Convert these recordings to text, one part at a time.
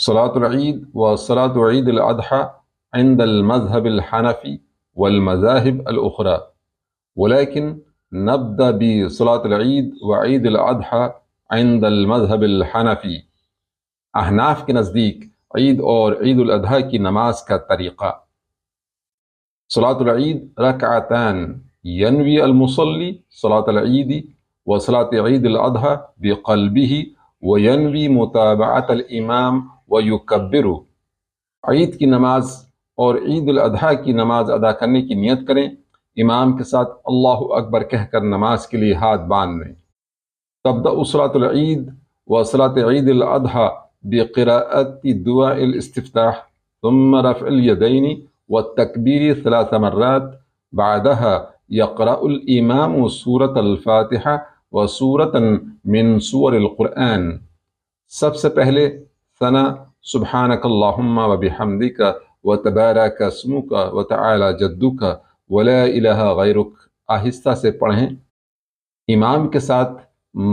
صلاة العيد وصلاة عيد الأضحى عند المذهب الحنفي والمذاهب الأخرى، ولكن نبدأ بصلاة العيد وعيد الأضحى عند المذهب الحنفی۔ احناف کے نزدیک عید اور عید الاضحیٰ کی نماز کا طریقہ: صلاة العید رکعتان ینوی المصلی صلاة العید وصلاة عید الاضحیٰ بقلبه وینوی متابعت الامام ویکبر۔ عید کی نماز اور عید الاضحیٰ کی نماز ادا کرنے کی نیت کریں، امام کے ساتھ اللہ اکبر کہہ کر نماز کے لیے ہاتھ باندھ لیں۔ تبدأ صلاة العید وصلاة عید الاضحیٰ بقراءة دعاء الاستفتاح ثم رفع اليدين والتكبير 3 مرات، بعدها يقرأ الإمام سورة الفاتحة وسورة من سور القرآن۔ سب سے پہلے ثنا سبحانک اللہم وبحمدک وتبارک اسمک وتعالی جدک ولا الہ غیرک آہستہ سے پڑھیں۔ امام کے ساتھ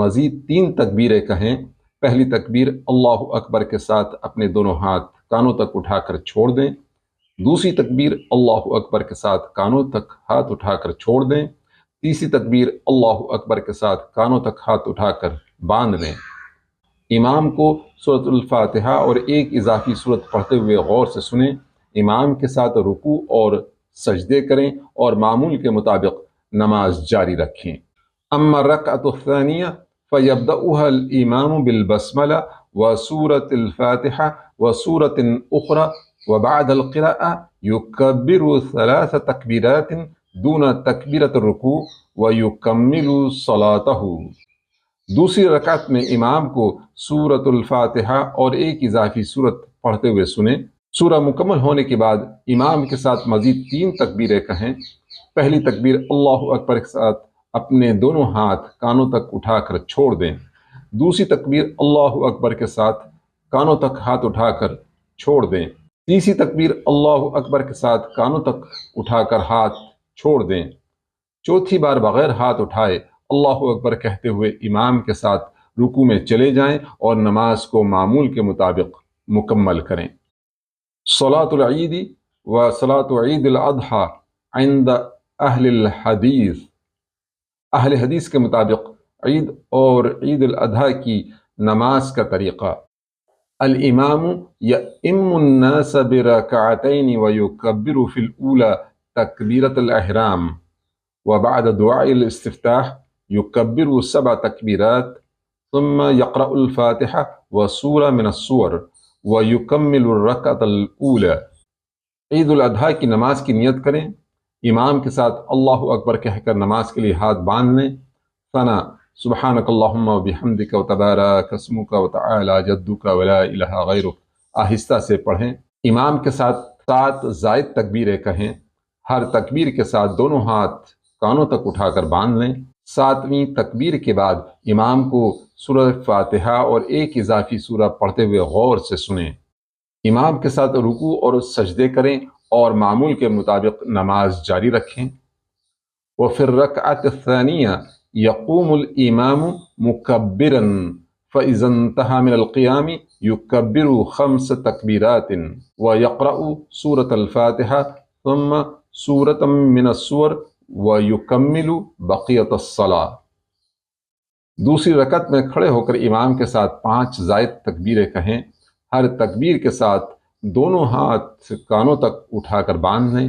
مزید 3 تکبیریں کہیں۔ پہلی تکبیر اللہ اکبر کے ساتھ اپنے دونوں ہاتھ کانوں تک اٹھا کر چھوڑ دیں۔ دوسری تکبیر اللہ اکبر کے ساتھ کانوں تک ہاتھ اٹھا کر چھوڑ دیں۔ تیسری تکبیر اللہ اکبر کے ساتھ کانوں تک ہاتھ اٹھا کر باندھ لیں۔ امام کو سورۃ الفاتحہ اور ایک اضافی سورت پڑھتے ہوئے غور سے سنیں۔ امام کے ساتھ رکوع اور سجدے کریں اور معمول کے مطابق نماز جاری رکھیں۔ اما الرکعۃ الثانیہ فیبدأها الامام بالبسملہ وسورۃ الفاتحہ وسورۃ اخرى وبعد القراءة يكبر 3 تکبیرات دون تکبیرۃ الرکوع ويكمل صلاته۔ دوسری رکعت میں امام کو سورۃ الفاتحہ اور ایک اضافی سورت پڑھتے ہوئے سنیں۔ سورہ مکمل ہونے کے بعد امام کے ساتھ مزید 3 تکبیریں کہیں۔ پہلی تکبیر اللہ اکبر کے ساتھ اپنے دونوں ہاتھ کانوں تک اٹھا کر چھوڑ دیں۔ دوسری تکبیر اللہ اکبر کے ساتھ کانوں تک ہاتھ اٹھا کر چھوڑ دیں۔ تیسری تکبیر اللہ اکبر کے ساتھ کانوں تک اٹھا کر ہاتھ چھوڑ دیں۔ چوتھی بار بغیر ہاتھ اٹھائے اللہ اکبر کہتے ہوئے امام کے ساتھ رکوع میں چلے جائیں اور نماز کو معمول کے مطابق مکمل کریں۔ صلاة العید و صلاة عید الاضحیٰ عند اہل الحدیث۔ اہل حدیث کے مطابق عید اور عید الاضحیٰ کی نماز کا طریقہ: الامام یئم الناس برکعتین ویکبر فی الاولی تکبیرۃ الاحرام وبعد دعاء الاستفتاح یکبر 7 تکبیرات ثم یقرأ الفاتحہ وسورہ من السور ویکمل الرکعۃ الاولی۔ عید الاضحیٰ کی نماز کی نیت کریں، امام کے ساتھ اللہ اکبر کہہ کر نماز کے لیے ہاتھ باندھ لیں۔ ثنا سبحانک اللہم وبحمدک وتبارک اسمک وتعالی جدک ولا الہ غیرک آہستہ سے پڑھیں۔ امام کے ساتھ 7 زائد تکبیریں کہیں۔ ہر تکبیر کے ساتھ دونوں ہاتھ کانوں تک اٹھا کر باندھ لیں۔ 7ویں تکبیر کے بعد امام کو سورہ فاتحہ اور ایک اضافی سورہ پڑھتے ہوئے غور سے سنیں۔ امام کے ساتھ رکوع اور سجدے کریں اور معمول کے مطابق نماز جاری رکھیں۔ وفی الرکعۃ الثانیہ یقوم الامام مکبرا فاذا انتہى من القیام یکبر 5 تکبیرات ویقرأ سورۃ الفاتحہ ثم سورۃ من السور ویکمل بقیۃ الصلاۃ۔ دوسری رکعت میں کھڑے ہو کر امام کے ساتھ 5 زائد تکبیریں کہیں۔ ہر تکبیر کے ساتھ دونوں ہاتھ کانوں تک اٹھا کر باندھ لیں۔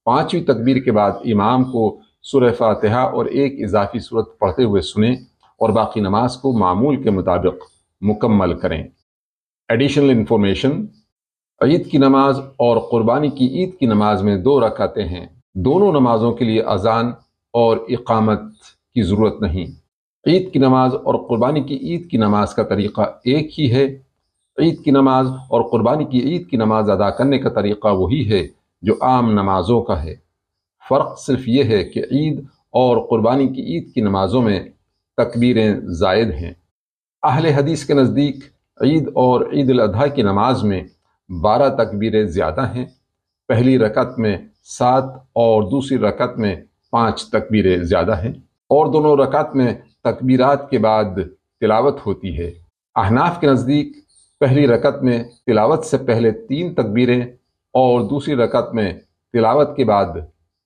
5ویں تکبیر کے بعد امام کو سورہ فاتحہ اور ایک اضافی سورت پڑھتے ہوئے سنیں اور باقی نماز کو معمول کے مطابق مکمل کریں۔ ایڈیشنل انفارمیشن: عید کی نماز اور قربانی کی عید کی نماز میں 2 رکعتیں ہیں۔ دونوں نمازوں کے لیے اذان اور اقامت کی ضرورت نہیں۔ عید کی نماز اور قربانی کی عید کی نماز کا طریقہ ایک ہی ہے۔ عید کی نماز اور قربانی کی عید کی نماز ادا کرنے کا طریقہ وہی ہے جو عام نمازوں کا ہے۔ فرق صرف یہ ہے کہ عید اور قربانی کی عید کی نمازوں میں تکبیریں زائد ہیں۔ اہل حدیث کے نزدیک عید اور عید الاضحیٰ کی نماز میں 12 تکبیریں زیادہ ہیں۔ پہلی رکعت میں 7 اور دوسری رکعت میں 5 تکبیریں زیادہ ہیں، اور دونوں رکعت میں تکبیرات کے بعد تلاوت ہوتی ہے۔ احناف کے نزدیک پہلی رکعت میں تلاوت سے پہلے 3 تکبیریں اور دوسری رکعت میں تلاوت کے بعد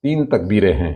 3 تکبیریں ہیں۔